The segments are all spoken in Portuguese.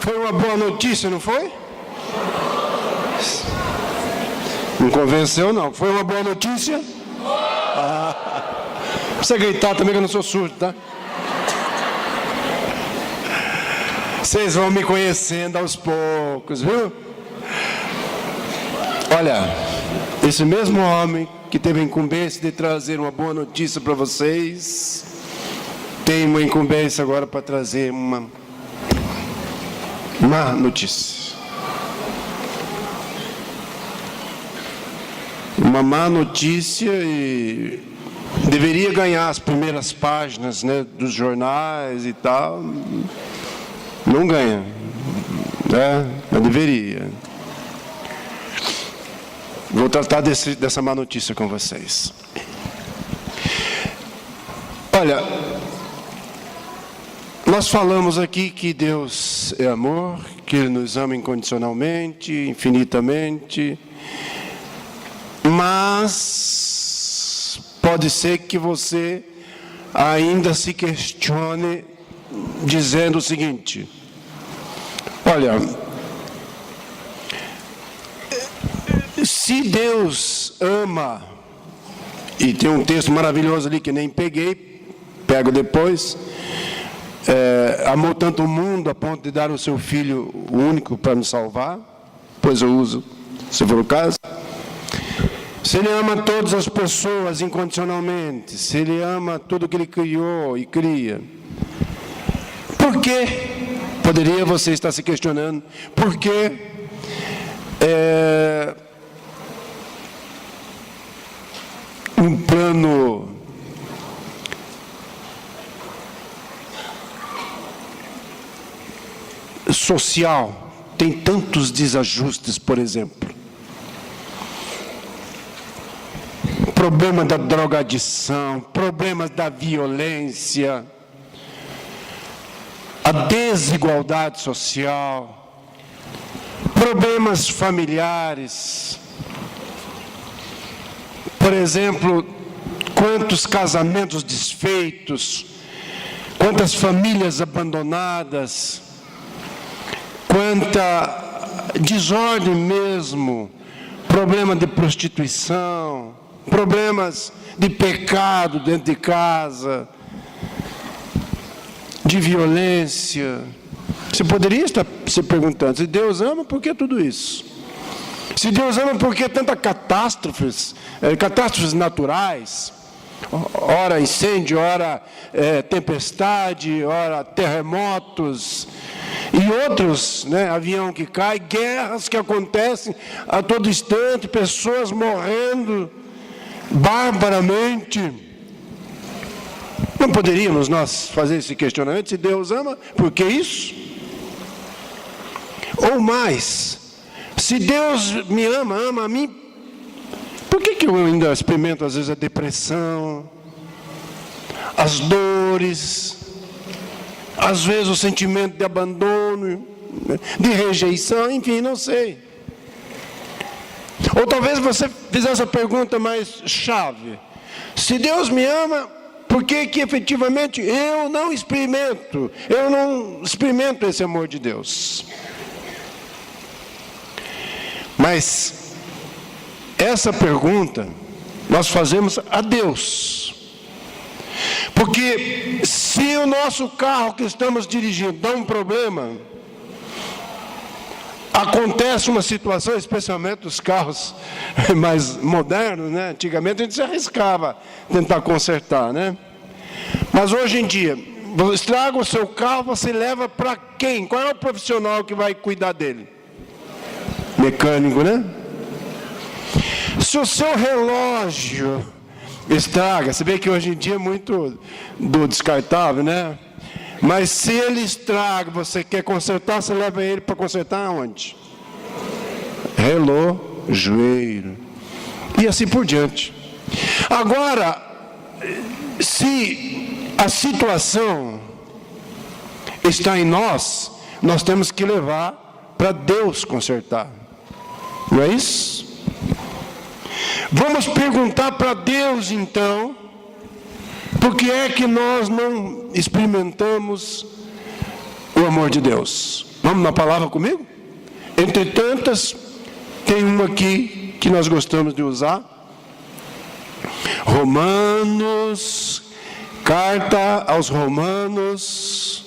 Foi uma boa notícia, não foi? Não convenceu, não. Foi uma boa notícia? Não precisa gritar também, que eu não sou surdo, tá? Vocês vão me conhecendo aos poucos, viu? Olha, esse mesmo homem que teve a incumbência de trazer uma boa notícia para vocês, tem uma incumbência agora para trazer uma má notícia. Uma má notícia e deveria ganhar as primeiras páginas, né, dos jornais e tal. Não ganha, né? Mas deveria. Vou tratar dessa má notícia com vocês. Olha, nós falamos aqui que Deus é amor, que Ele nos ama incondicionalmente, infinitamente, mas pode ser que você ainda se questione dizendo o seguinte: olha, se Deus ama, e tem um texto maravilhoso ali que nem pego depois, amou tanto o mundo a ponto de dar o seu Filho único para nos salvar, pois eu uso, se for o caso. Se Ele ama todas as pessoas incondicionalmente, se Ele ama tudo que Ele criou e cria, por que, poderia você estar se questionando, por que um plano social tem tantos desajustes, por exemplo? Problema da drogadição, problemas da violência, a desigualdade social, problemas familiares. Por exemplo, quantos casamentos desfeitos, quantas famílias abandonadas, quanta desordem mesmo, problema de prostituição, problemas de pecado dentro de casa, de violência. Você poderia estar se perguntando, se Deus ama, por que tudo isso? Se Deus ama, por que tantas catástrofes naturais? Ora incêndio, ora tempestade, ora terremotos, e outros, né, avião que cai, guerras que acontecem a todo instante, pessoas morrendo barbaramente. Não poderíamos nós fazer esse questionamento? Se Deus ama, por que isso? Ou mais, se Deus me ama a mim, por que eu ainda experimento às vezes a depressão, as dores, às vezes o sentimento de abandono, de rejeição, enfim, não sei. Ou talvez você fizesse essa pergunta mais chave: se Deus me ama, por que efetivamente eu não experimento esse amor de Deus? Mas essa pergunta nós fazemos a Deus, porque se o nosso carro que estamos dirigindo dá um problema, acontece uma situação, especialmente os carros mais modernos, né? Antigamente a gente se arriscava tentar consertar, né? Mas hoje em dia, estraga o seu carro, você leva para quem? Qual é o profissional que vai cuidar dele? Mecânico, né? Se o seu relógio estraga, você vê que hoje em dia é muito do descartável, né? Mas se ele estraga, você quer consertar, você leva ele para consertar aonde? Relojoeiro. E assim por diante. Agora, se a situação está em nós, nós temos que levar para Deus consertar. Não é isso? Vamos perguntar para Deus então, por que é que nós não experimentamos o amor de Deus? Vamos na palavra comigo? Entre tantas, tem uma aqui que nós gostamos de usar. Romanos, carta aos Romanos,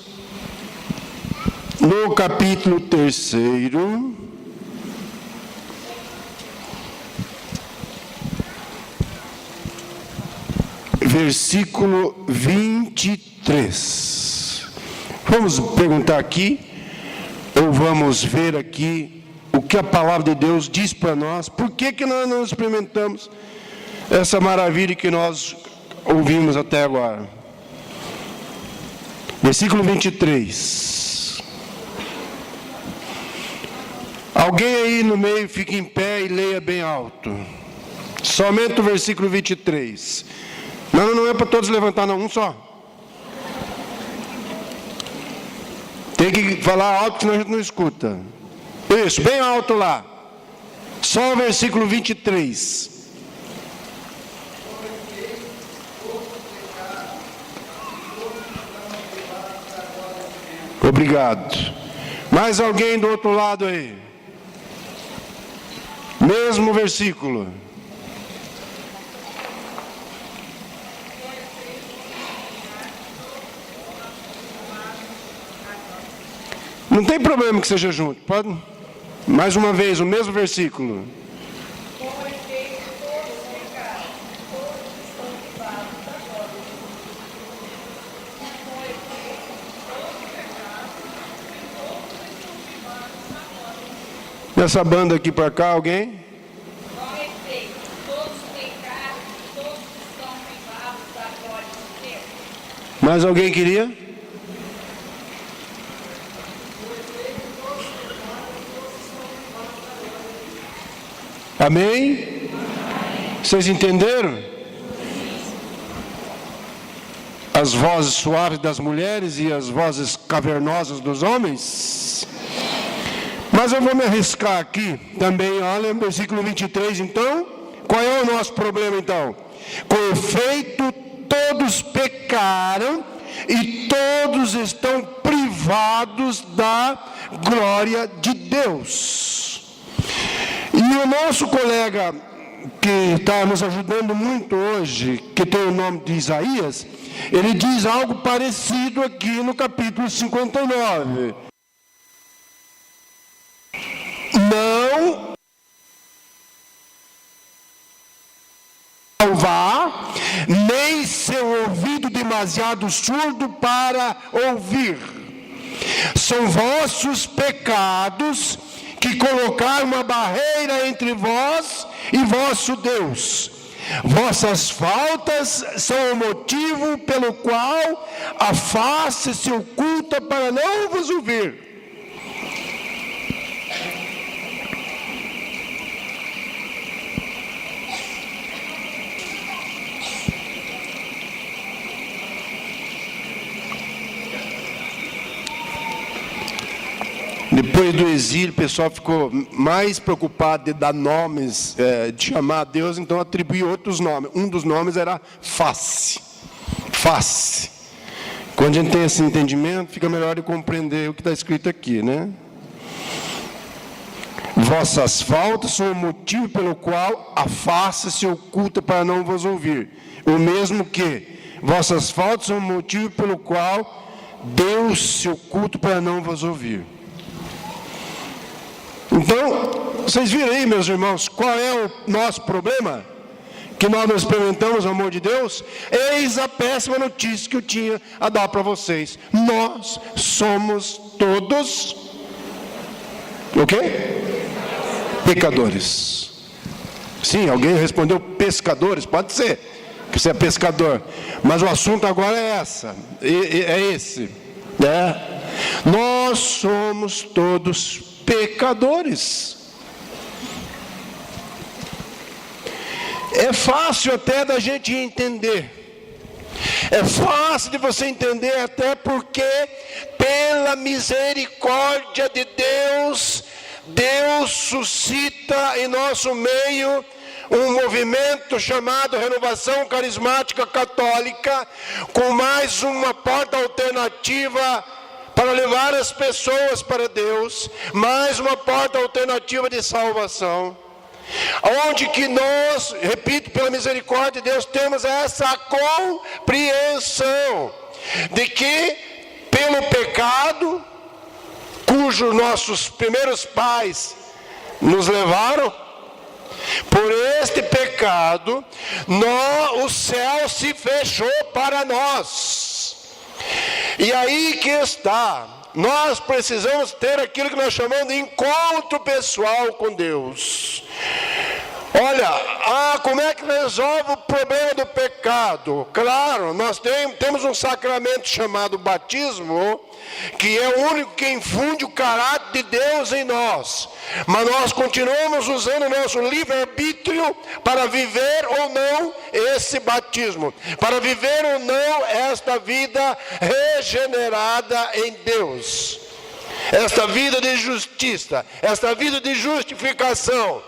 no capítulo 3, versículo 23. Vamos perguntar aqui, ou vamos ver aqui, o que a palavra de Deus diz para nós. Por que que nós não experimentamos essa maravilha que nós ouvimos até agora? Versículo 23. Alguém aí no meio fique em pé e leia bem alto. Somente o versículo 23. Não é para todos levantar, não, um só. Tem que falar alto, senão a gente não escuta. Isso, bem alto lá. Só o versículo 23. Obrigado. Mais alguém do outro lado aí? Mesmo versículo. Não tem problema que seja junto. Pode? Mais uma vez, o mesmo versículo. Dessa banda aqui para cá, alguém? Mais alguém queria? Amém? Vocês entenderam? As vozes suaves das mulheres e as vozes cavernosas dos homens? Mas eu vou me arriscar aqui também, olha, no versículo 23, então. Qual é o nosso problema, então? Com efeito, todos pecaram e todos estão privados da glória de Deus. E o nosso colega, que está nos ajudando muito hoje, que tem o nome de Isaías, ele diz algo parecido aqui no capítulo 59. Não salvar, nem seu ouvido demasiado surdo para ouvir. São vossos pecados que colocaram uma barreira entre vós e vosso Deus. Vossas faltas são o motivo pelo qual a face se oculta para não vos ouvir. Depois do exílio, o pessoal ficou mais preocupado de dar nomes, de chamar a Deus, então atribuiu outros nomes. Um dos nomes era face. Face. Quando a gente tem esse entendimento, fica melhor de compreender o que está escrito aqui, né? Vossas faltas são o motivo pelo qual a face se oculta para não vos ouvir. O mesmo que vossas faltas são o motivo pelo qual Deus se oculta para não vos ouvir. Então, vocês viram aí, meus irmãos, qual é o nosso problema? Que nós não experimentamos o amor de Deus? Eis a péssima notícia que eu tinha a dar para vocês. Nós somos todos, o quê? Pecadores. Sim, alguém respondeu pescadores, pode ser, que você é pescador. Mas o assunto agora é esse, né? Nós somos todos pecadores. É fácil até da gente entender. É fácil de você entender até porque, pela misericórdia de Deus, Deus suscita em nosso meio um movimento chamado Renovação Carismática Católica, com mais uma porta alternativa para levar as pessoas para Deus, mais uma porta alternativa de salvação, onde que nós, repito, pela misericórdia de Deus, temos essa compreensão de que pelo pecado, cujo nossos primeiros pais nos levaram, por este pecado, o céu se fechou para nós. E aí que está, nós precisamos ter aquilo que nós chamamos de encontro pessoal com Deus. Olha, como é que resolve o problema do pecado? Claro, nós temos um sacramento chamado batismo, que é o único que infunde o caráter de Deus em nós. Mas nós continuamos usando o nosso livre-arbítrio para viver ou não esse batismo, para viver ou não esta vida regenerada em Deus, esta vida de justiça, esta vida de justificação.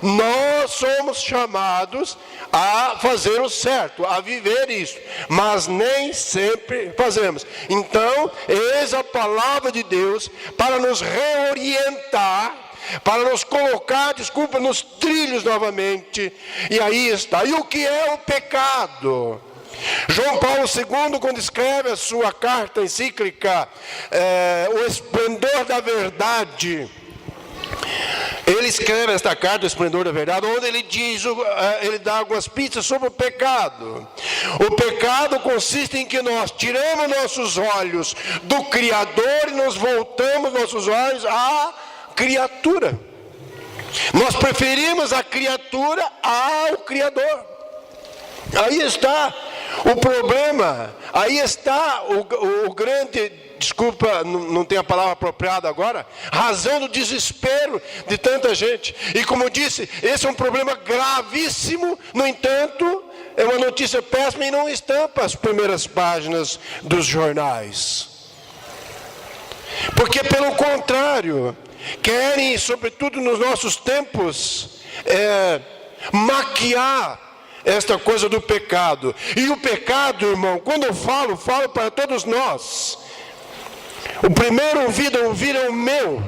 Nós somos chamados a fazer o certo, a viver isso, mas nem sempre fazemos. Então, eis a palavra de Deus para nos reorientar, para nos colocar, nos trilhos novamente. E aí está. E o que é o pecado? João Paulo II, quando escreve a sua carta encíclica, O Esplendor da Verdade, ele escreve esta carta, O Esplendor da Verdade, onde ele diz, ele dá algumas pistas sobre o pecado. O pecado consiste em que nós tiramos nossos olhos do Criador e nos voltamos nossos olhos à criatura. Nós preferimos a criatura ao Criador. Aí está o problema, aí está o grande, desculpa, não tem a palavra apropriada agora, razão do desespero de tanta gente. E como eu disse, esse é um problema gravíssimo, no entanto, é uma notícia péssima e não estampa as primeiras páginas dos jornais. Porque pelo contrário, querem, sobretudo nos nossos tempos, maquiar esta coisa do pecado. E o pecado, irmão, quando eu falo para todos nós. O primeiro ouvido é o meu.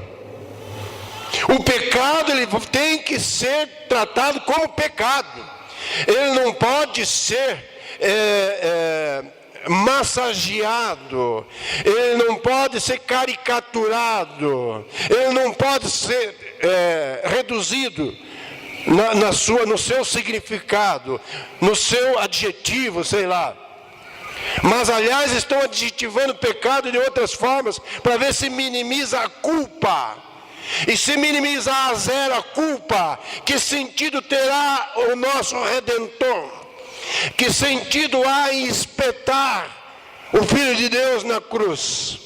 O pecado, ele tem que ser tratado como pecado. Ele não pode ser massageado. Ele não pode ser caricaturado. Ele não pode ser reduzido no seu significado, no seu adjetivo, sei lá. Mas, aliás, estão adjetivando o pecado de outras formas, para ver se minimiza a culpa. E se minimizar a zero a culpa, que sentido terá o nosso Redentor? Que sentido há em espetar o Filho de Deus na cruz?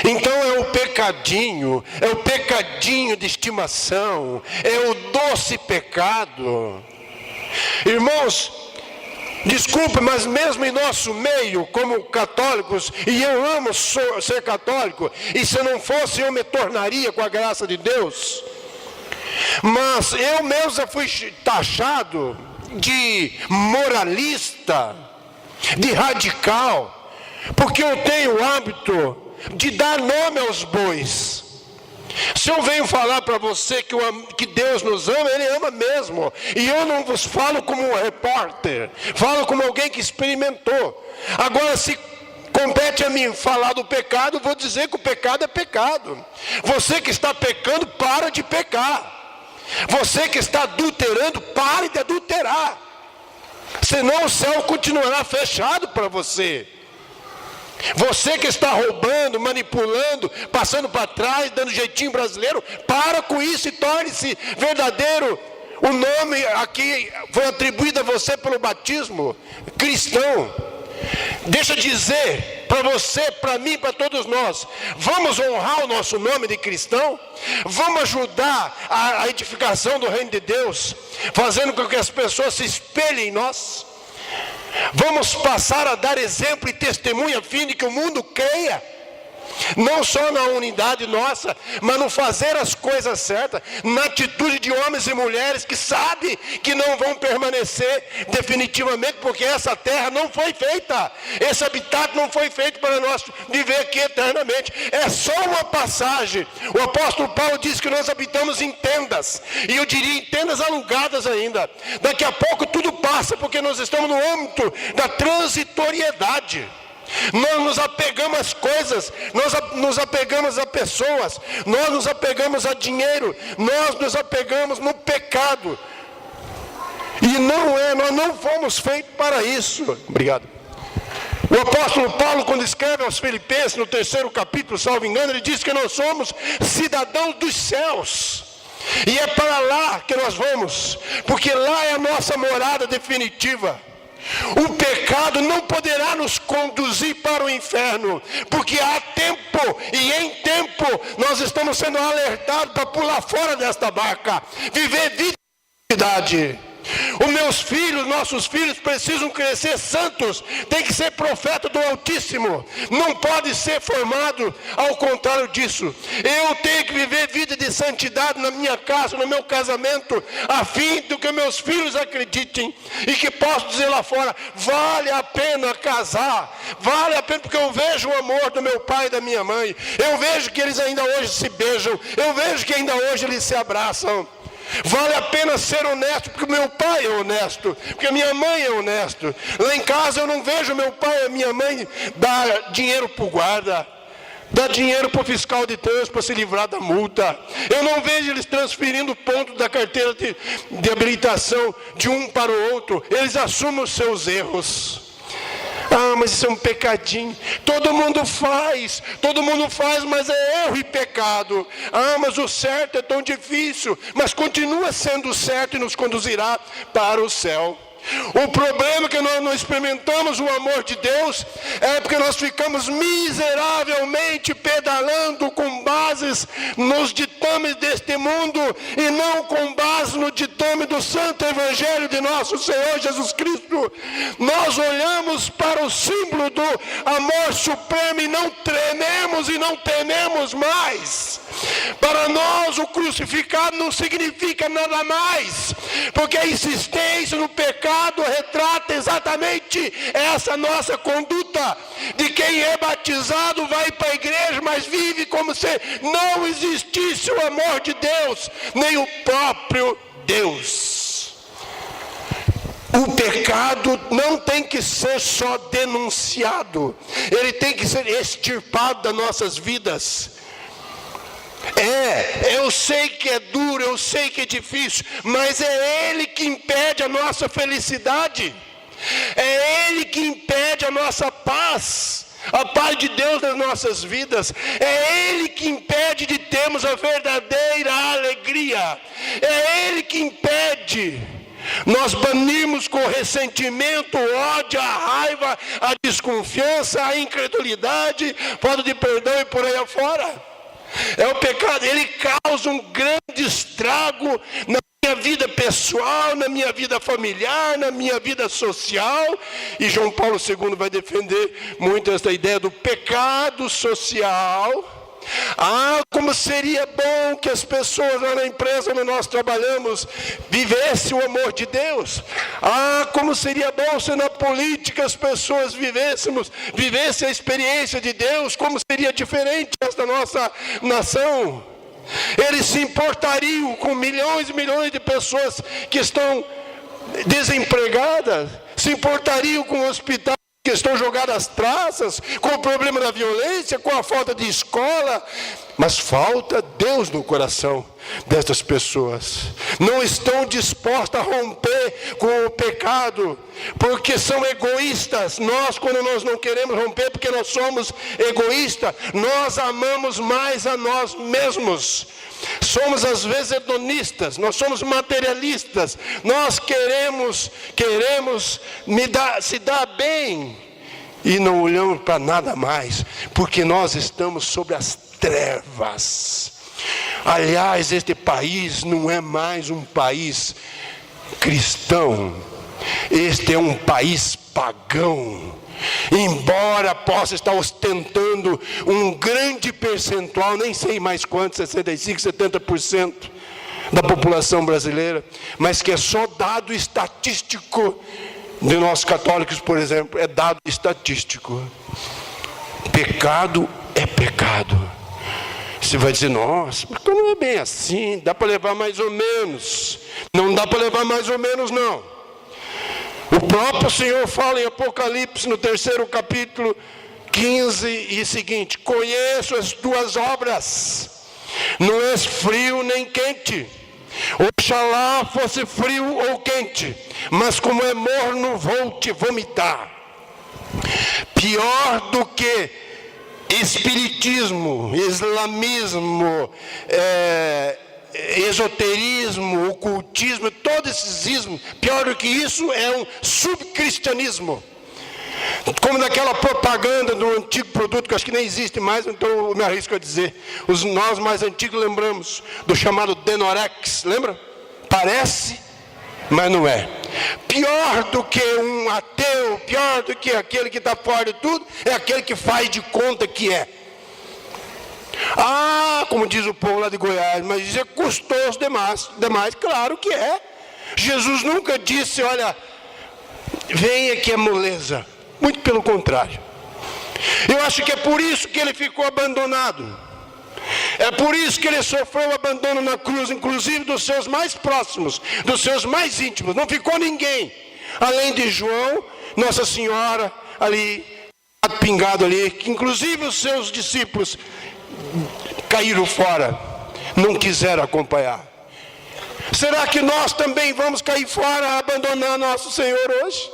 Então é o pecadinho de estimação, é o doce pecado. Irmãos, desculpe, mas mesmo em nosso meio, como católicos, e eu amo ser católico, e se não fosse eu me tornaria com a graça de Deus, mas eu mesmo já fui taxado de moralista, de radical, porque eu tenho o hábito de dar nome aos bois. Se eu venho falar para você que Deus nos ama, Ele ama mesmo. E eu não vos falo como um repórter, falo como alguém que experimentou. Agora, se compete a mim falar do pecado, vou dizer que o pecado é pecado. Você que está pecando, para de pecar. Você que está adulterando, pare de adulterar. Senão o céu continuará fechado para você. Você que está roubando, manipulando, passando para trás, dando jeitinho brasileiro, para com isso e torne-se verdadeiro. O nome aqui foi atribuído a você pelo batismo cristão. Deixa eu dizer para você, para mim, para todos nós, vamos honrar o nosso nome de cristão? Vamos ajudar a edificação do reino de Deus, fazendo com que as pessoas se espelhem em nós? Vamos passar a dar exemplo e testemunho a fim de que o mundo creia não só na unidade nossa, mas no fazer as coisas certas, na atitude de homens e mulheres que sabem que não vão permanecer definitivamente, porque essa terra não foi feita, esse habitat não foi feito para nós viver aqui eternamente, é só uma passagem. O apóstolo Paulo diz que nós habitamos em tendas, e eu diria em tendas alugadas ainda. Daqui a pouco tudo passa, porque nós estamos no âmbito da transitoriedade. Nós nos apegamos às coisas, nós nos apegamos a pessoas, nós nos apegamos a dinheiro, nós nos apegamos no pecado. E nós não fomos feitos para isso. Obrigado. O apóstolo Paulo, quando escreve aos Filipenses, no 3º capítulo, salvo engano, ele diz que nós somos cidadãos dos céus. E é para lá que nós vamos, porque lá é a nossa morada definitiva. O pecado não poderá nos conduzir para o inferno, porque há tempo, e em tempo nós estamos sendo alertados para pular fora desta barca, viver vida de verdade. Os meus filhos, nossos filhos precisam crescer santos, tem que ser profeta do Altíssimo, não pode ser formado ao contrário disso. Eu tenho que viver vida de santidade na minha casa, no meu casamento, a fim de que meus filhos acreditem e que possam dizer lá fora: vale a pena casar, vale a pena, porque eu vejo o amor do meu pai e da minha mãe, eu vejo que eles ainda hoje se beijam, eu vejo que ainda hoje eles se abraçam. Vale a pena ser honesto, porque meu pai é honesto, porque minha mãe é honesto. Lá em casa eu não vejo meu pai e minha mãe dar dinheiro para o guarda, dar dinheiro para o fiscal de trânsito para se livrar da multa. Eu não vejo eles transferindo ponto da carteira de habilitação de um para o outro. Eles assumem os seus erros. Ah, mas isso é um pecadinho. Todo mundo faz, mas é erro e pecado. Ah, mas o certo é tão difícil, mas continua sendo certo e nos conduzirá para o céu. O problema é que nós não experimentamos o amor de Deus, é porque nós ficamos miseravelmente pedalando com bases nos ditames deste mundo e não com base no ditame do Santo Evangelho de nosso Senhor Jesus Cristo. Nós olhamos para o símbolo do amor supremo e não trememos e não tememos mais. Para nós o crucificado não significa nada mais, porque a insistência no pecado retrata exatamente essa nossa conduta de quem é batizado, vai para a igreja, mas vive como se não existisse o amor de Deus, nem o próprio Deus. O pecado não tem que ser só denunciado, ele tem que ser extirpado das nossas vidas. Eu sei que é duro, eu sei que é difícil, mas é Ele que impede a nossa felicidade, é Ele que impede a nossa paz, a paz de Deus nas nossas vidas, é Ele que impede de termos a verdadeira alegria, é Ele que impede nós banirmos com ressentimento, o ódio, a raiva, a desconfiança, a incredulidade, falta de perdão e por aí afora. É o pecado, ele causa um grande estrago na minha vida pessoal, na minha vida familiar, na minha vida social. E João Paulo II vai defender muito essa ideia do pecado social. Ah, como seria bom que as pessoas lá na empresa onde nós trabalhamos vivessem o amor de Deus. Ah, como seria bom se na política as pessoas vivessem a experiência de Deus. Como seria diferente esta nossa nação. Eles se importariam com milhões e milhões de pessoas que estão desempregadas, se importariam com hospitais que estão jogadas às traças, com o problema da violência, com a falta de escola, mas falta Deus no coração destas pessoas. Não estão dispostas a romper com o pecado, porque são egoístas. Quando nós não queremos romper, porque nós somos egoístas, nós amamos mais a nós mesmos. Somos às vezes hedonistas, nós somos materialistas, nós queremos se dar bem e não olhamos para nada mais, porque nós estamos sobre as trevas. Aliás, este país não é mais um país cristão, Este é um país pagão. Embora possa estar ostentando um grande percentual, nem sei mais quanto, 65%, 70% da população brasileira, mas que é só dado estatístico de nós católicos, por exemplo, é dado estatístico. Pecado é pecado. Você vai dizer, nossa, mas não é bem assim, dá para levar mais ou menos. Não dá para levar mais ou menos, não. O próprio Senhor fala em Apocalipse, no 3º capítulo, 15 e seguinte: conheço as tuas obras, não és frio nem quente. Oxalá fosse frio ou quente, mas como é morno, vou te vomitar. Pior do que espiritismo, islamismo, esoterismo, ocultismo, todos esses ismos, pior do que isso é um subcristianismo. Como naquela propaganda do antigo produto, que acho que nem existe mais, então eu me arrisco a dizer. Nós mais antigos lembramos do chamado Denorex, lembra? Parece, mas não é. Pior do que um ateu, pior do que aquele que está fora de tudo, é aquele que faz de conta que é. Ah, como diz o povo lá de Goiás, mas isso é custoso demais. Claro que é. Jesus nunca disse, olha, venha que é moleza. Muito pelo contrário. Eu acho que é por isso que ele ficou abandonado. É por isso que ele sofreu abandono na cruz, inclusive dos seus mais próximos, dos seus mais íntimos. Não ficou ninguém, além de João, Nossa Senhora, ali, pingado ali, que inclusive os seus discípulos caíram fora, não quiseram acompanhar. Será que nós também vamos cair fora, abandonar nosso Senhor hoje?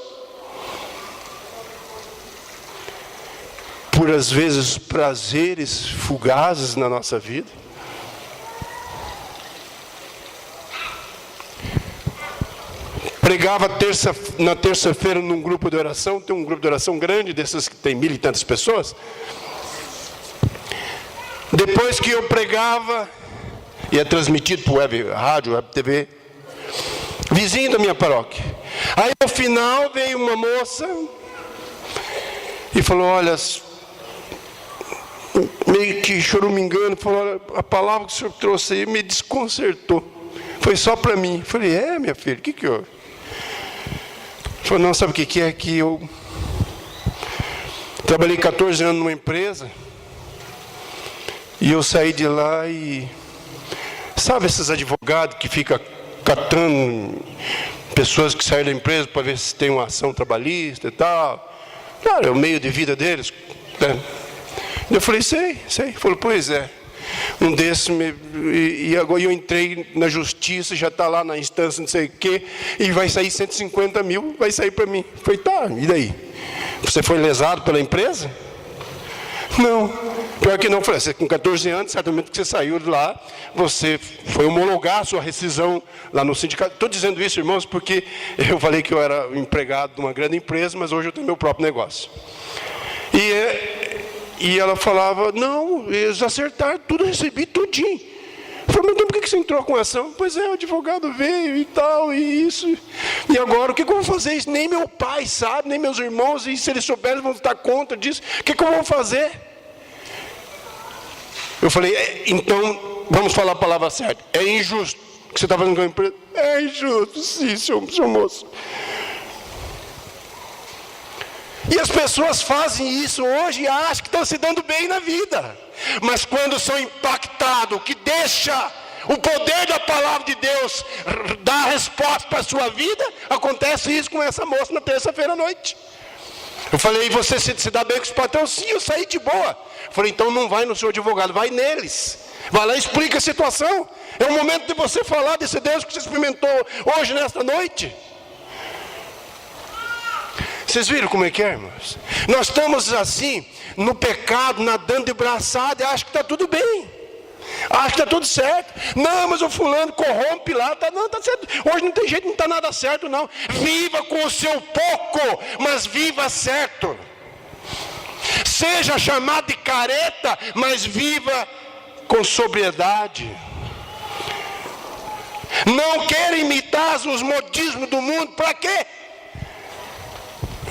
Por às vezes prazeres fugazes na nossa vida. Pregava na terça-feira num grupo de oração, tem um grupo de oração grande, desses que tem 1000 e tantas pessoas. Depois que eu pregava, e é transmitido por web rádio, web TV, vizinho da minha paróquia. Aí no final veio uma moça e falou, olha, meio que choramingando, falou, olha, a palavra que o senhor trouxe aí me desconcertou. Foi só para mim. Eu falei, minha filha, o que houve? Falou, não, sabe o que é? Que eu trabalhei 14 anos numa empresa e eu saí de lá e... Sabe esses advogados que ficam catando pessoas que saíram da empresa para ver se tem uma ação trabalhista e tal? Claro, é o meio de vida deles, né? Eu falei, sei. Falou, pois é. Um desses, e agora eu entrei na justiça, já está lá na instância, não sei o quê, e vai sair 150 mil, vai sair para mim. Eu falei, tá, e daí? Você foi lesado pela empresa? Não, pior que não. Eu falei, você com 14 anos, certamente que você saiu de lá, você foi homologar a sua rescisão lá no sindicato. Estou dizendo isso, irmãos, porque eu falei que eu era empregado de uma grande empresa, mas hoje eu tenho meu próprio negócio. E ela falava, não, eles acertaram tudo, eu recebi tudinho. Eu falei, mas então por que você entrou com ação? Pois é, o advogado veio e tal, e isso. E agora, o que eu vou fazer? Isso nem meu pai sabe, nem meus irmãos, e se eles souberem, vão estar contra disso. O que eu vou fazer? Eu falei, então, vamos falar a palavra certa. É injusto o que você está fazendo com a empresa? É injusto, sim, senhor moço. E as pessoas fazem isso hoje e acham que estão se dando bem na vida. Mas quando são impactados, que deixa o poder da palavra de Deus dar a resposta para a sua vida, acontece isso com essa moça na terça-feira à noite. Eu falei, você se dá bem com os patrões? Sim, eu saí de boa. Eu falei, então não vai no seu advogado, vai neles. Vai lá e explica a situação. É o momento de você falar desse Deus que você experimentou hoje, nesta noite. Vocês viram como é que é, irmãos? Nós estamos assim, no pecado, nadando de braçada, e acho que está tudo bem. Acho que está tudo certo. Não, mas o fulano corrompe lá, não está certo. Hoje não tem jeito, não está nada certo, não. Viva com o seu pouco, mas viva certo. Seja chamado de careta, mas viva com sobriedade. Não queira imitar os modismos do mundo, para quê?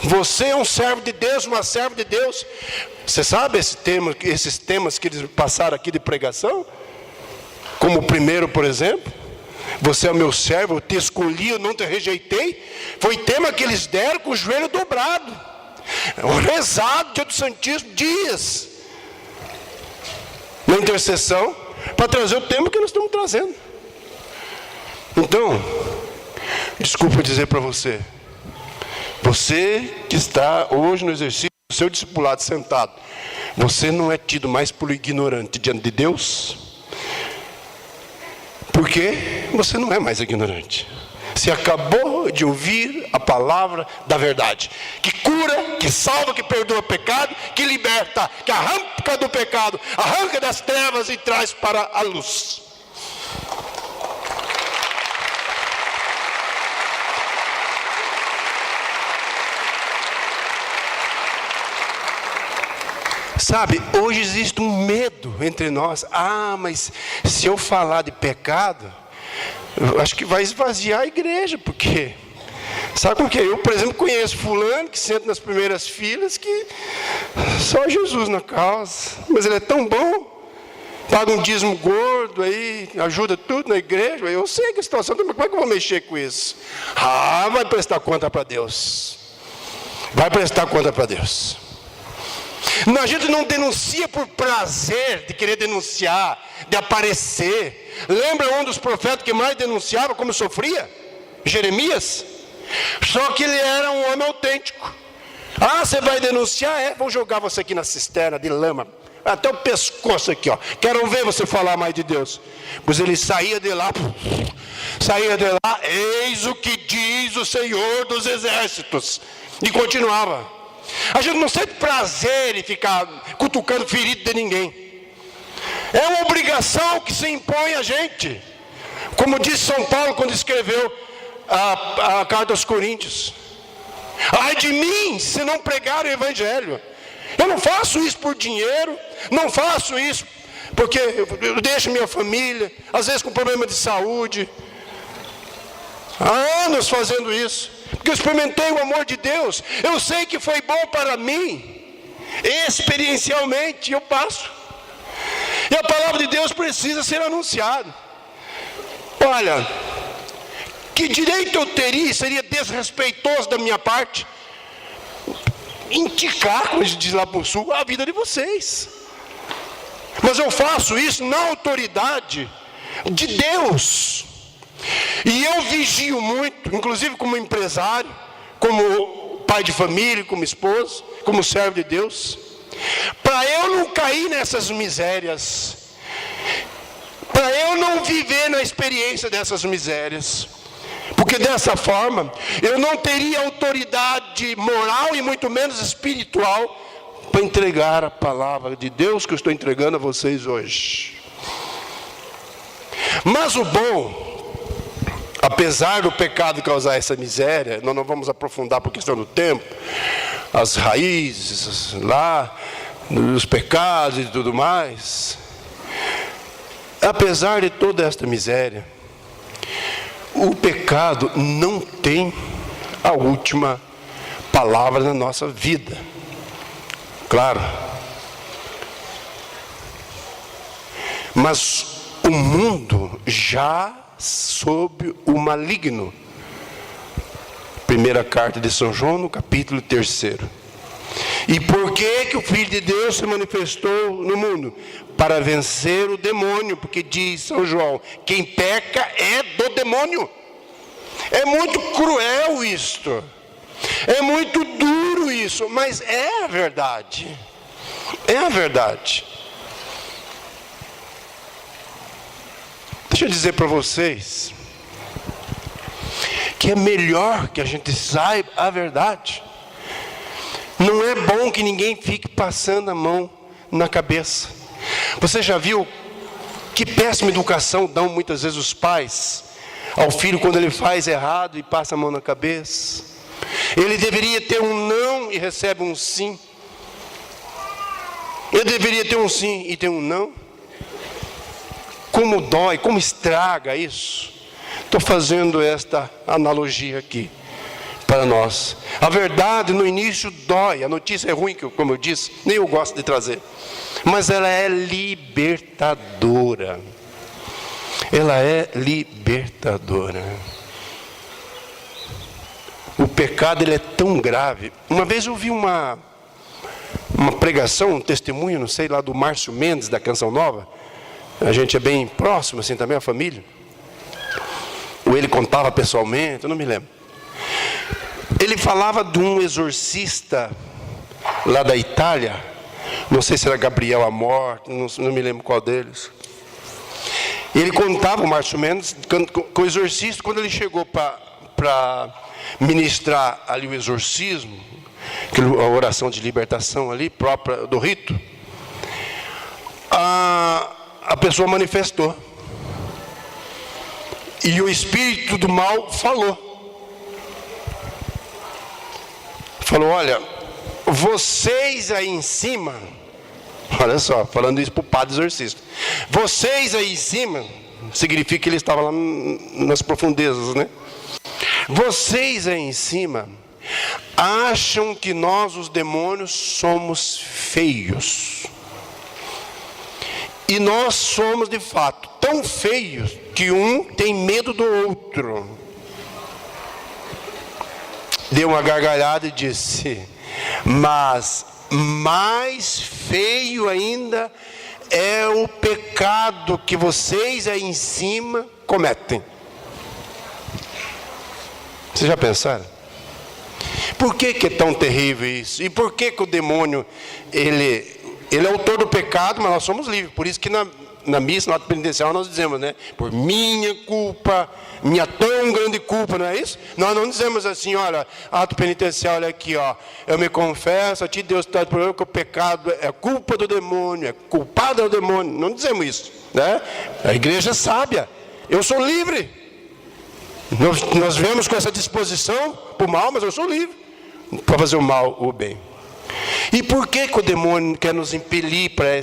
Você é um servo de Deus, uma serva de Deus. Você sabe esses temas que eles passaram aqui de pregação? Como o primeiro, por exemplo. Você é o meu servo, eu te escolhi, eu não te rejeitei. Foi tema que eles deram com o joelho dobrado. Rezado diante do Santíssimo dias. Na intercessão, para trazer o tema que nós estamos trazendo. Então, desculpa dizer para você. Você que está hoje no exercício do seu discipulado sentado, você não é tido mais por ignorante diante de Deus, porque você não é mais ignorante. Você acabou de ouvir a palavra da verdade, que cura, que salva, que perdoa o pecado, que liberta, que arranca do pecado, arranca das trevas e traz para a luz. Sabe, hoje existe um medo entre nós. Mas se eu falar de pecado, eu acho que vai esvaziar a igreja, porque... Sabe como que é? Eu, por exemplo, conheço fulano que senta nas primeiras filas, que só Jesus na causa. Mas ele é tão bom, paga um dízimo gordo aí, ajuda tudo na igreja. Eu sei que a situação, mas como é que eu vou mexer com isso? Vai prestar conta para Deus. Vai prestar conta para Deus. A gente não denuncia por prazer de querer denunciar, de aparecer. Lembra um dos profetas que mais denunciava como sofria? Jeremias. Só que ele era um homem autêntico. Você vai denunciar? Vou jogar você aqui na cisterna de lama, até o pescoço aqui, ó. Quero ver você falar mais de Deus. Pois ele saía de lá, eis o que diz o Senhor dos Exércitos. E continuava. A gente não sente prazer em ficar cutucando ferido de ninguém. É uma obrigação que se impõe a gente. Como disse São Paulo quando escreveu a carta aos Coríntios. Ai de mim, se não pregar o Evangelho. Eu não faço isso por dinheiro. Não faço isso porque eu deixo minha família, às vezes com problema de saúde. Há anos fazendo isso. Porque eu experimentei o amor de Deus. Eu sei que foi bom para mim. Experiencialmente eu passo. E a palavra de Deus precisa ser anunciada. Olha, que direito eu teria, seria desrespeitoso da minha parte, indicar, como a gente diz lá para o sul, a vida de vocês. Mas eu faço isso na autoridade de Deus. E eu vigio muito, inclusive como empresário, como pai de família, como esposo, como servo de Deus, para eu não cair nessas misérias, para eu não viver na experiência dessas misérias, porque dessa forma eu não teria autoridade moral e muito menos espiritual para entregar a palavra de Deus que eu estou entregando a vocês hoje. Mas o bom, apesar do pecado causar essa miséria, nós não vamos aprofundar por questão do tempo, as raízes lá, dos pecados e tudo mais. Apesar de toda esta miséria, o pecado não tem a última palavra na nossa vida. Claro. Mas o mundo já sob o maligno. Primeira carta de São João, no capítulo 3. E por que o Filho de Deus se manifestou no mundo? Para vencer o demônio, porque diz São João, quem peca é do demônio. É muito cruel isto, é muito duro isso, mas é a verdade. É a verdade. Deixa eu dizer para vocês que é melhor que a gente saiba a verdade. Não é bom que ninguém fique passando a mão na cabeça. Você já viu que péssima educação dão muitas vezes os pais ao filho quando ele faz errado e passa a mão na cabeça? Ele deveria ter um não e recebe um sim. Ele deveria ter um sim e ter um não. Como dói, como estraga isso. Estou fazendo esta analogia aqui. para nós. A verdade no início dói, a notícia é ruim, como eu disse, nem eu gosto de trazer. Mas ela é libertadora. Ela é libertadora. O pecado ele é tão grave. Uma vez eu vi uma pregação, um testemunho, não sei, lá do Márcio Mendes, da Canção Nova. A gente é bem próximo, assim, também, a família. Ou ele contava pessoalmente, eu não me lembro. Ele falava de um exorcista lá da Itália, não sei se era Gabriel Amor, não me lembro qual deles. Ele contava, o Márcio Mendes, com o exorcista, quando ele chegou para ministrar ali o exorcismo, a oração de libertação ali, própria do rito, a pessoa manifestou. E o espírito do mal falou. Falou, olha, vocês aí em cima, olha só, falando isso para o padre exorcista. Vocês aí em cima, significa que ele estava lá nas profundezas, né? Vocês aí em cima acham que nós, os demônios, somos feios. E nós somos, de fato, tão feios que um tem medo do outro. Deu uma gargalhada e disse, mas mais feio ainda é o pecado que vocês aí em cima cometem. Vocês já pensaram? Por que é tão terrível isso? E por que o demônio, ele é autor do pecado, mas nós somos livres. Por isso que na missa, no ato penitencial, nós dizemos, né? Por minha culpa, minha tão grande culpa, não é isso? Nós não dizemos assim, olha, ato penitencial, olha aqui, ó. Eu me confesso a ti, Deus, está por eu que o pecado é culpa do demônio, é culpado do demônio. Não dizemos isso, né? A igreja é sábia. Eu sou livre. Nós vemos com essa disposição para o mal, mas eu sou livre para fazer o mal ou o bem. E por que o demônio quer nos impelir para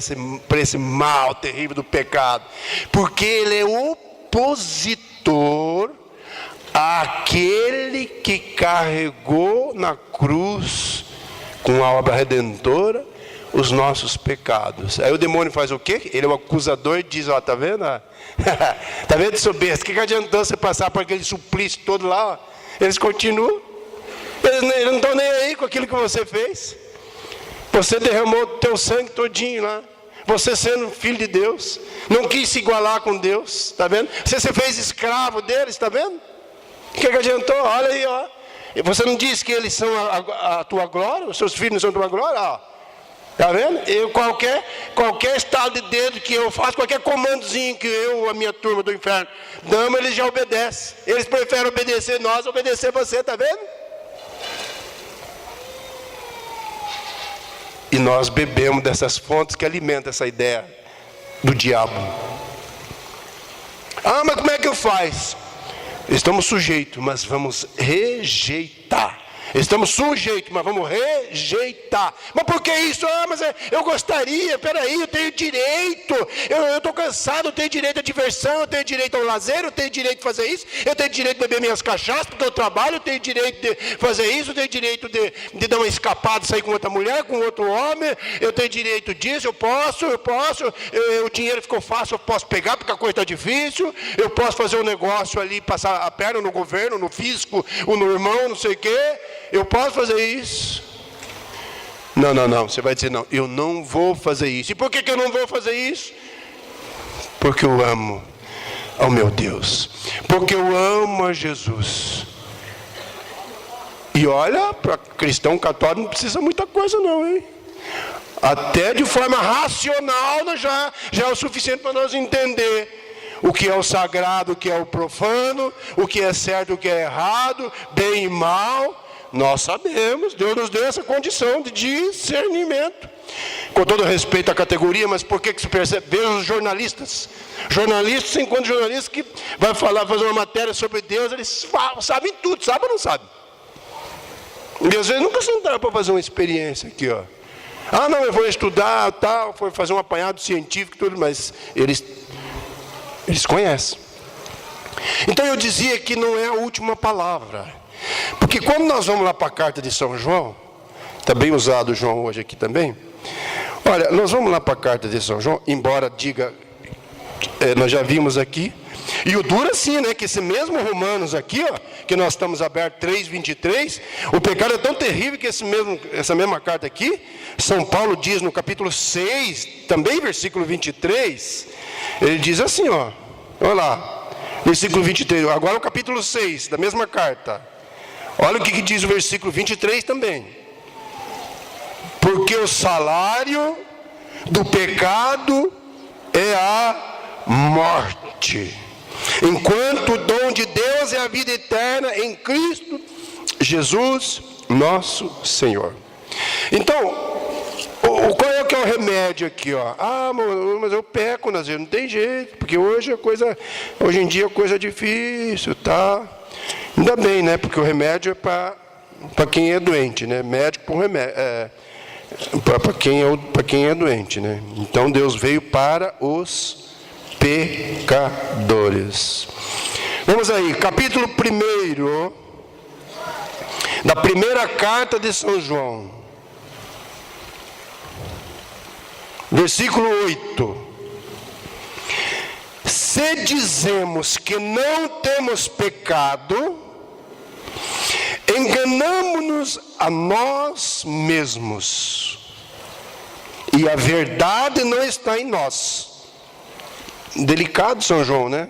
esse mal terrível do pecado? Porque ele é opositor àquele que carregou na cruz, com a obra redentora, os nossos pecados. Aí o demônio faz o quê? Ele é o acusador e diz, ó, tá vendo? Tá vendo, seu besta? O que adiantou você passar por aquele suplício todo lá? Ó? Eles continuam. Eles não estão nem aí com aquilo que você fez. Você derramou o teu sangue todinho lá. Você sendo filho de Deus. Não quis se igualar com Deus. Está vendo? Você se fez escravo deles. Está vendo? O que adiantou? Olha aí, ó. E você não disse que eles são a tua glória? Os seus filhos não são a tua glória? Ó. Está vendo? Qualquer estado de dedo que eu faço, qualquer comandozinho que a minha turma do inferno damos, eles já obedecem. Eles preferem obedecer nós, obedecer você. Está vendo? E nós bebemos dessas fontes que alimentam essa ideia do diabo. Ah, mas como é que faz? Estamos sujeitos, mas vamos rejeitar. Estamos sujeitos, mas vamos rejeitar. Mas por que isso? Ah, mas eu gostaria, peraí, eu tenho direito. Eu estou cansado, eu tenho direito à diversão, eu tenho direito ao lazer, eu tenho direito de fazer isso, eu tenho direito de beber minhas cachaças porque eu trabalho, eu tenho direito de fazer isso, eu tenho direito de dar uma escapada, sair com outra mulher, com outro homem, eu tenho direito disso, eu posso, o dinheiro ficou fácil, eu posso pegar porque a coisa está difícil, eu posso fazer um negócio ali, passar a perna no governo, no fisco, ou no irmão, não sei o quê. Eu posso fazer isso? Não. Você vai dizer, não, eu não vou fazer isso. E por que eu não vou fazer isso? Porque eu amo ao meu Deus. Porque eu amo a Jesus. E olha, para cristão católico não precisa muita coisa não, hein? Até de forma racional já é o suficiente para nós entender o que é o sagrado, o que é o profano, o que é certo, o que é errado, bem e mal. Nós sabemos, Deus nos deu essa condição de discernimento. Com todo respeito à categoria, mas por que se percebe? Veja os jornalistas. Jornalistas, enquanto jornalistas que vai fazer uma matéria sobre Deus, eles sabem tudo, sabem ou não sabem? E às vezes nunca sentaram para fazer uma experiência aqui, ó. Ah, não, eu vou estudar, tal, foi fazer um apanhado científico e tudo, mas eles conhecem. Então eu dizia que não é a última palavra. Porque quando nós vamos lá para a carta de São João, está bem usado o João hoje aqui também. Olha, nós vamos lá para a carta de São João, embora diga, nós já vimos aqui, e o duro assim, né, que esse mesmo Romanos aqui, ó, que nós estamos abertos 3:23, o pecado é tão terrível que essa mesma carta aqui, São Paulo diz no capítulo 6, também versículo 23, ele diz assim, ó, olha lá, versículo 23, agora o capítulo 6, da mesma carta, olha o que diz o versículo 23 também, porque o salário do pecado é a morte, enquanto o dom de Deus é a vida eterna em Cristo Jesus, nosso Senhor. Então, qual é que é o remédio aqui, ó? Ah, mas eu peco, às vezes não tem jeito, porque hoje em dia a coisa é difícil, tá? Ainda bem, né? Porque o remédio é para quem é doente, né? Médico com remédio, para quem é doente, né? Então Deus veio para os pecadores. Vamos aí, capítulo 1 da primeira carta de São João, versículo 8. Se dizemos que não temos pecado, enganamo-nos a nós mesmos, e a verdade não está em nós. Delicado São João, né?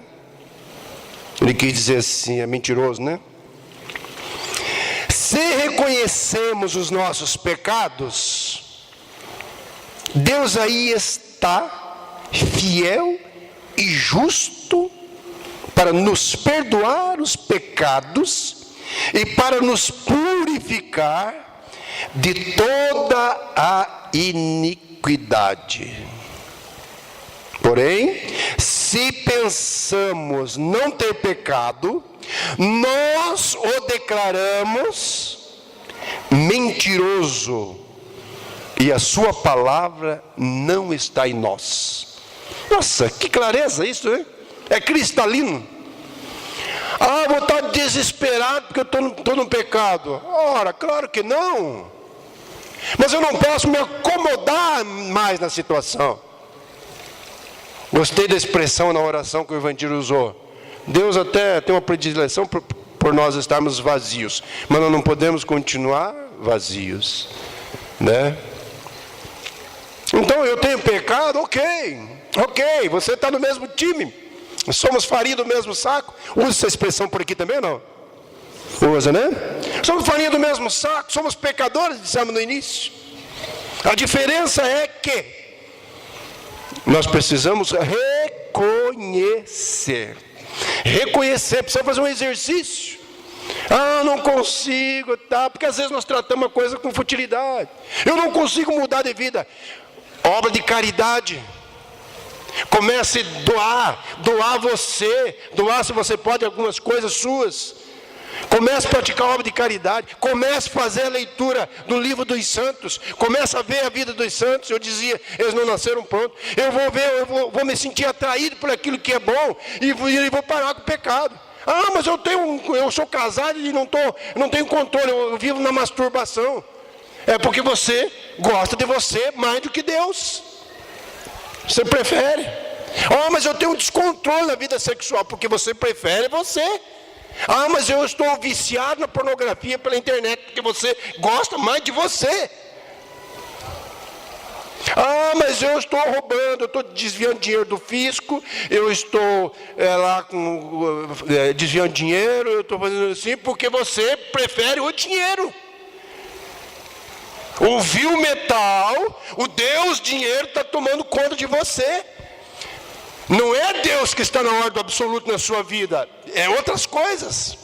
Ele quis dizer assim, é mentiroso, né? Se reconhecemos os nossos pecados, Deus aí está fiel e justo para nos perdoar os pecados e para nos purificar de toda a iniquidade. Porém, se pensamos não ter pecado, nós o declaramos mentiroso, e a sua palavra não está em nós. Nossa, que clareza isso, hein? É cristalino. Ah, vou estar desesperado porque eu estou no pecado. Ora, claro que não. Mas eu não posso me acomodar mais na situação. Gostei da expressão na oração que o Evangelho usou. Deus até tem uma predileção por nós estarmos vazios, mas nós não podemos continuar vazios, né? Então eu tenho pecado, ok, você está no mesmo time, somos farinha do mesmo saco. Usa essa expressão por aqui também, não? Usa, né? Somos farinha do mesmo saco, somos pecadores, dissemos no início. A diferença é que nós precisamos reconhecer, precisa fazer um exercício. Ah, não consigo, tá? Porque às vezes nós tratamos a coisa com futilidade. Eu não consigo mudar de vida. Obra de caridade. Comece a doar você, doar se você pode algumas coisas suas. Comece a praticar a obra de caridade. Comece a fazer a leitura do livro dos santos. Comece a ver a vida dos santos. Eu dizia, eles não nasceram prontos. Eu vou me sentir atraído por aquilo que é bom e vou parar com o pecado. Ah, mas eu sou casado e não tenho controle, eu vivo na masturbação. É porque você gosta de você mais do que Deus. Você prefere. Ah, mas eu tenho um descontrole na vida sexual, porque você prefere você. Ah, mas eu estou viciado na pornografia pela internet, porque você gosta mais de você. Ah, mas eu estou roubando, eu estou desviando dinheiro do fisco, eu estou desviando dinheiro, eu estou fazendo assim, porque você prefere o dinheiro. O vil metal, o Deus dinheiro está tomando conta de você. Não é Deus que está na ordem absoluta na sua vida, é outras coisas.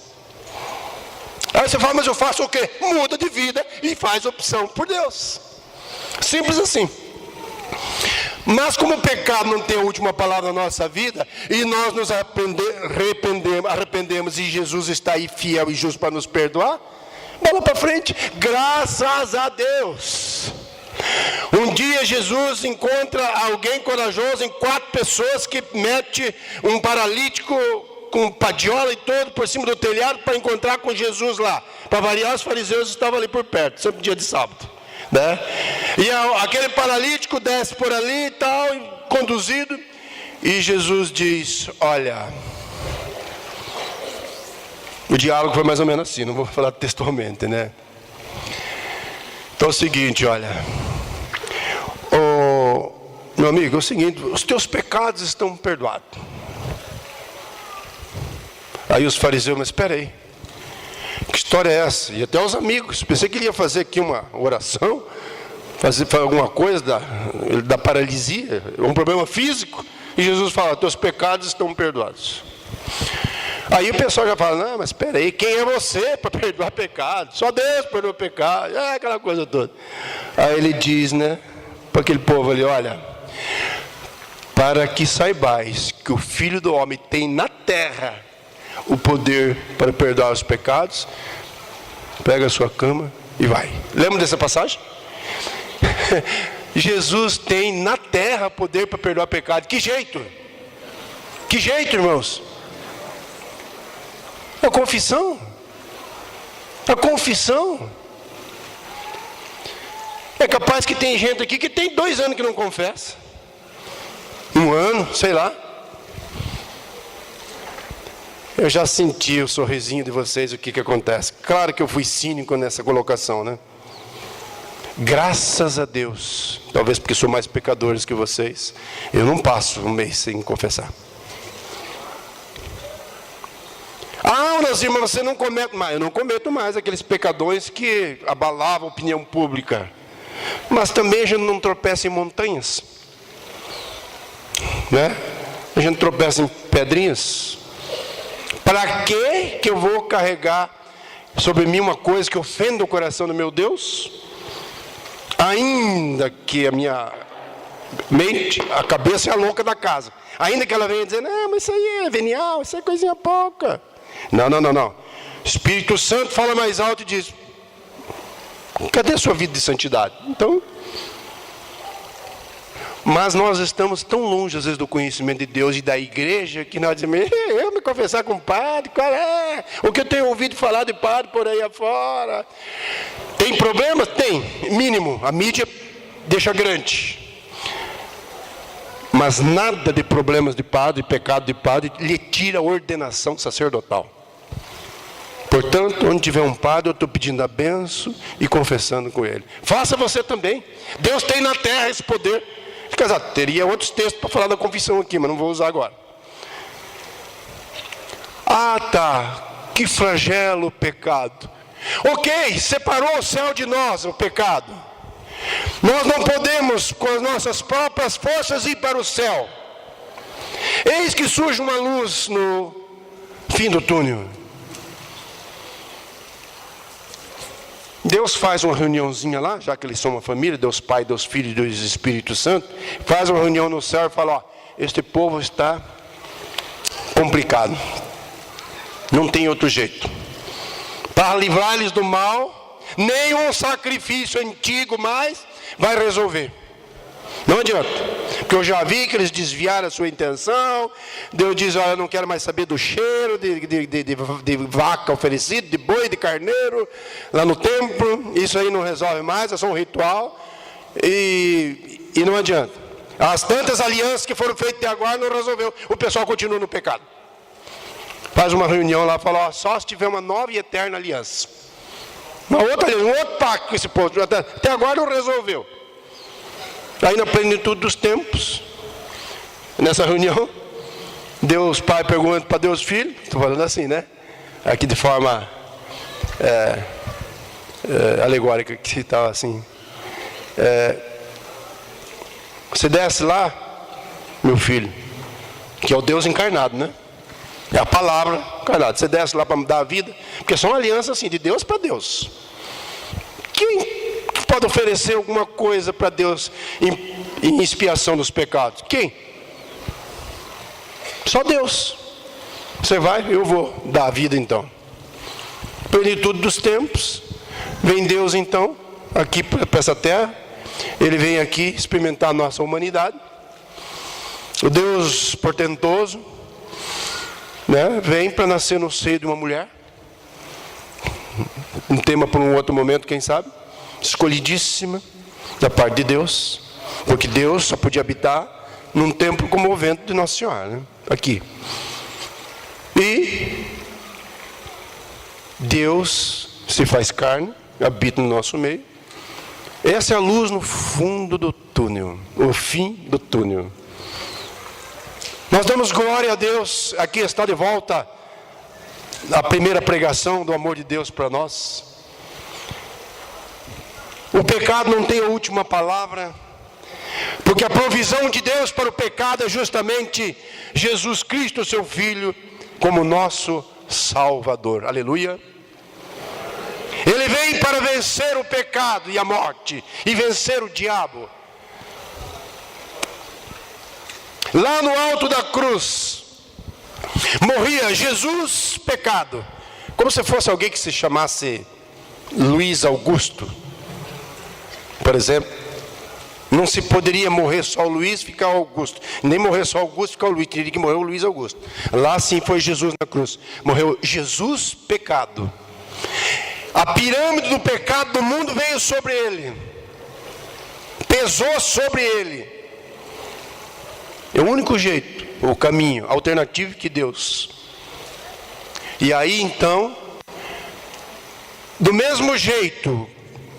Aí você fala, mas eu faço o quê? Muda de vida e faz opção por Deus. Simples assim. Mas como o pecado não tem a última palavra na nossa vida, e nós nos arrependemos, e Jesus está aí fiel e justo para nos perdoar, bola para frente, graças a Deus. Um dia Jesus encontra alguém corajoso em 4 pessoas que mete um paralítico com padiola e todo por cima do telhado para encontrar com Jesus lá. Para variar, os fariseus estavam ali por perto, sempre dia de sábado, né? E aquele paralítico desce por ali e tal, conduzido, e Jesus diz: olha, o diálogo foi mais ou menos assim, não vou falar textualmente, né? Então é o seguinte, olha, meu amigo, é o seguinte, os teus pecados estão perdoados. Aí os fariseus, mas espera aí, que história é essa? E até os amigos, pensei que ele ia fazer aqui uma oração, fazer alguma coisa da paralisia, um problema físico, e Jesus fala: teus pecados estão perdoados. Aí o pessoal já fala: não, mas espera aí, quem é você para perdoar pecado? Só Deus perdoa pecado, aquela coisa toda. Aí ele diz, né, para aquele povo ali: olha, para que saibais que o Filho do Homem tem na terra o poder para perdoar os pecados, pega a sua cama e vai. Lembra dessa passagem? Jesus tem na terra poder para perdoar pecado. Que jeito? Que jeito, irmãos? A confissão. A confissão. É capaz que tem gente aqui que tem 2 anos que não confessa. 1 ano, sei lá. Eu já senti o sorrisinho de vocês, o que acontece. Claro que eu fui cínico nessa colocação, né? Graças a Deus, talvez porque sou mais pecador que vocês, eu não passo um mês sem confessar. Mas irmão, você não comete mais. Eu não cometo mais aqueles pecadões que abalavam a opinião pública. Mas também a gente não tropeça em montanhas, né? A gente tropeça em pedrinhas. Para que eu vou carregar sobre mim uma coisa que ofenda o coração do meu Deus? Ainda que a minha mente, a cabeça é a louca da casa. Ainda que ela venha dizer: não, mas isso aí é venial, isso é coisinha pouca. Não. Espírito Santo fala mais alto e diz: cadê a sua vida de santidade? Então, mas nós estamos tão longe às vezes do conhecimento de Deus e da igreja, que nós dizemos: eu me confessar com o padre, qual é? O que eu tenho ouvido falar de padre por aí afora. Tem problema? Tem, mínimo, a mídia deixa grande. Mas nada de problemas de padre, pecado de padre, lhe tira a ordenação sacerdotal. Portanto, onde tiver um padre, eu estou pedindo a benção e confessando com ele. Faça você também. Deus tem na terra esse poder. Teria outros textos para falar da confissão aqui, mas não vou usar agora. Tá, que flagelo o pecado. Ok, separou o céu de nós o pecado. Nós não podemos com as nossas próprias forças ir para o céu. Eis que surge uma luz no fim do túnel. Deus faz uma reuniãozinha lá, já que eles são uma família, Deus Pai, Deus Filho e Deus Espírito Santo, faz uma reunião no céu e fala: este povo está complicado, não tem outro jeito. Para livrar-lhes do mal, nenhum sacrifício antigo mais vai resolver. Não adianta, porque eu já vi que eles desviaram a sua intenção. Deus diz: olha, eu não quero mais saber do cheiro de vaca oferecida, de boi, de carneiro, lá no templo. Isso aí não resolve mais, é só um ritual. E não adianta. As tantas alianças que foram feitas até agora não resolveu. O pessoal continua no pecado. Faz uma reunião lá e fala: só se tiver uma nova e eterna aliança. Uma outra aliança, um outro pacto com esse povo. Até agora não resolveu. Aí na plenitude dos tempos, nessa reunião, Deus Pai pergunta para Deus Filho, estou falando assim, né? Aqui de forma alegórica, que estava assim. Você desce lá, meu filho, que é o Deus encarnado, né? É a palavra encarnada. Você desce lá para dar a vida, porque é só uma aliança assim, de Deus para Deus. Quem pode oferecer alguma coisa para Deus em expiação dos pecados? Quem? Só Deus. Você vai, eu vou dar a vida então. Plenitude dos tempos, vem Deus então, aqui para essa terra. Ele vem aqui experimentar a nossa humanidade. O Deus portentoso, né, vem para nascer no seio de uma mulher. Um tema para um outro momento, quem sabe. Escolhidíssima da parte de Deus, porque Deus só podia habitar num templo como o ventre de Nossa Senhora, né? Aqui. E Deus se faz carne, habita no nosso meio. Essa é a luz no fundo do túnel, o fim do túnel. Nós damos glória a Deus. Aqui está de volta a primeira pregação do amor de Deus para nós. O pecado não tem a última palavra, porque a provisão de Deus para o pecado é justamente Jesus Cristo, seu Filho, como nosso Salvador. Aleluia. Ele vem para vencer o pecado e a morte, e vencer o diabo. Lá no alto da cruz, morria Jesus, pecado. Como se fosse alguém que se chamasse Luiz Augusto, por exemplo. Não se poderia morrer só o Luiz, ficar o Augusto. Nem morrer só o Augusto, ficar o Luiz. Teria que morrer o Luiz Augusto. Lá sim foi Jesus na cruz. Morreu Jesus, pecado. A pirâmide do pecado do mundo veio sobre ele. Pesou sobre ele. É o único jeito, o caminho, alternativo que Deus. E aí então, do mesmo jeito,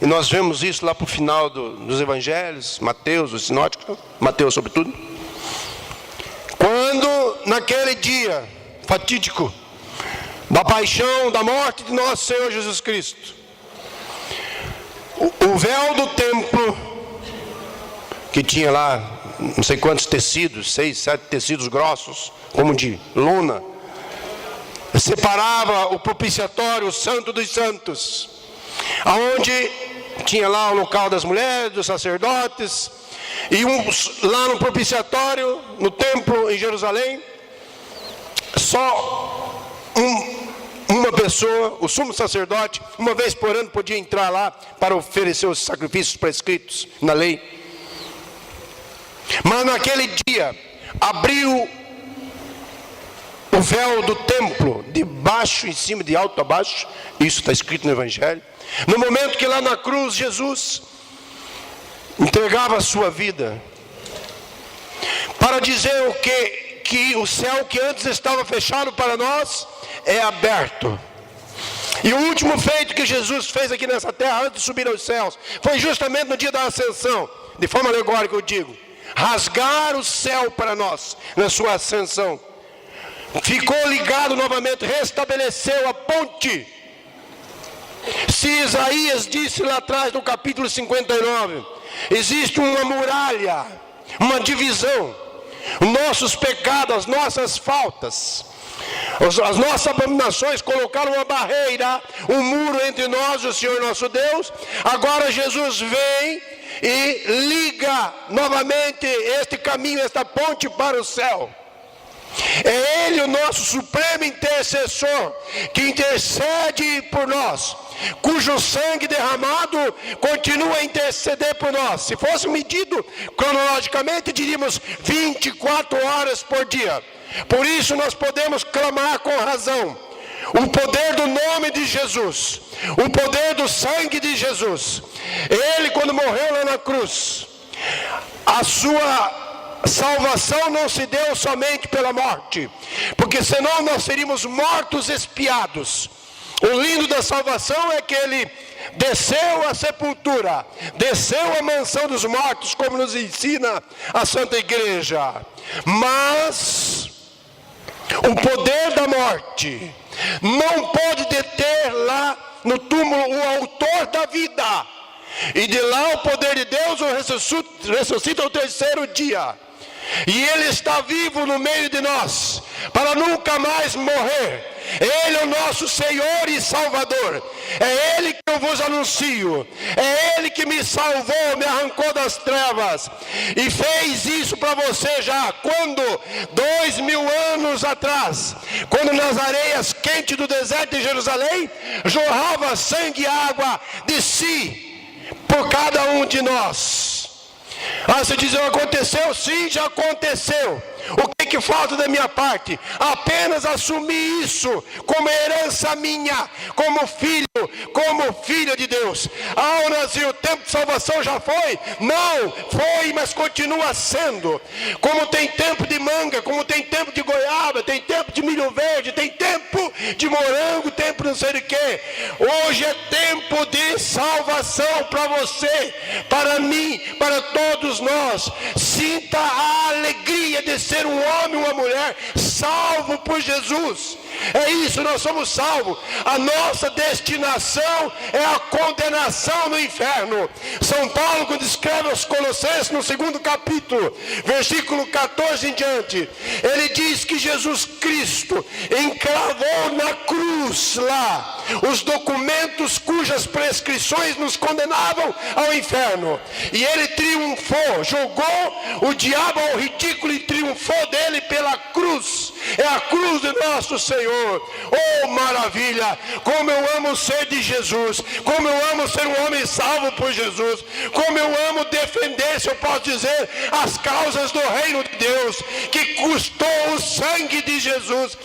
e nós vemos isso lá para o final dos evangelhos, Mateus, os sinóticos, Mateus sobretudo. Quando naquele dia fatídico, da paixão, da morte de nosso Senhor Jesus Cristo, o véu do templo, que tinha lá não sei quantos tecidos, 6, 7 tecidos grossos, como de lona, separava o propiciatório, o santo dos santos, aonde tinha lá o local das mulheres, dos sacerdotes, e lá no propiciatório, no templo em Jerusalém, só uma pessoa, o sumo sacerdote, uma vez por ano podia entrar lá para oferecer os sacrifícios prescritos na lei. Mas naquele dia abriu o véu do templo, de baixo em cima, de alto a baixo. Isso está escrito no Evangelho. No momento que lá na cruz Jesus entregava a sua vida para dizer o que o céu que antes estava fechado para nós é aberto. E o último feito que Jesus fez aqui nessa terra antes de subir aos céus foi justamente no dia da ascensão. De forma alegórica eu digo, rasgar o céu para nós na sua ascensão. Ficou ligado novamente, restabeleceu a ponte. Se Isaías disse lá atrás no capítulo 59, existe uma muralha, uma divisão. Os nossos pecados, as nossas faltas, as nossas abominações colocaram uma barreira, um muro entre nós e o Senhor nosso Deus. Agora Jesus vem e liga novamente este caminho, esta ponte para o céu. É Ele o nosso supremo intercessor, que intercede por nós, cujo sangue derramado continua a interceder por nós. Se fosse medido cronologicamente, diríamos 24 horas por dia. Por isso nós podemos clamar com razão o poder do nome de Jesus, o poder do sangue de Jesus. Ele, quando morreu lá na cruz, a sua salvação não se deu somente pela morte, porque senão nós seríamos mortos expiados. O lindo da salvação é que ele desceu à sepultura, desceu à mansão dos mortos, como nos ensina a Santa Igreja. Mas o poder da morte não pode deter lá no túmulo o autor da vida. E de lá o poder de Deus o ressuscita ao terceiro dia. E Ele está vivo no meio de nós, para nunca mais morrer. Ele é o nosso Senhor e Salvador. É Ele que eu vos anuncio. É Ele que me salvou, me arrancou das trevas. E fez isso para você já. Quando? 2000 anos atrás. Quando nas areias quentes do deserto de Jerusalém jorrava sangue e água de si por cada um de nós. Ah, você diz, aconteceu? Sim, já aconteceu. O que falta da minha parte? Apenas assumir isso como herança minha, como filho de Deus. Ah, Brasil, o tempo de salvação já foi? Não, foi, mas continua sendo. Como tem tempo de manga, como tem tempo de goiaba, tem tempo de milho verde, tem tempo de morango, tempo não sei de quê. Hoje é tempo de salvação para você, para mim, para todos nós. Sinta a alegria de ser um homem, uma mulher salvo por Jesus. É isso, nós somos salvos. A nossa destinação é a condenação no inferno. São Paulo, quando escreve aos Colossenses, no 2º capítulo, versículo 14 em diante, ele diz que Jesus Cristo encravou na cruz lá os documentos cujas prescrições nos condenavam ao inferno, e ele triunfou, jogou o diabo ao ridículo e triunfou dele pela cruz. É a cruz de nosso Senhor. Oh, maravilha! Como eu amo ser de Jesus, como eu amo ser um homem salvo por Jesus, como eu amo defender, se eu posso dizer, as causas do reino de Deus, que custou o sangue de Jesus.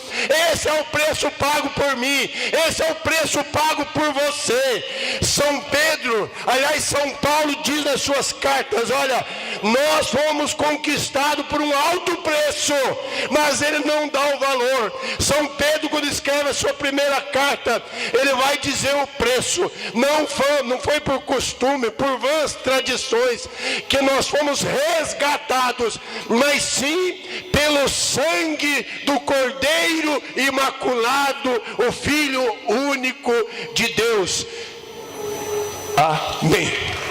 Esse é o preço pago por mim, esse é o preço pago por você. São Pedro, aliás, São Paulo diz nas suas cartas, olha, nós fomos conquistados por um alto preço, mas ele não dá o valor. São Pedro, quando escreve a sua primeira carta, ele vai dizer o preço. Não foi por costume, por vãs tradições que nós fomos resgatados, mas sim pelo sangue do Cordeiro Imaculado, o Filho único de Deus. Amém.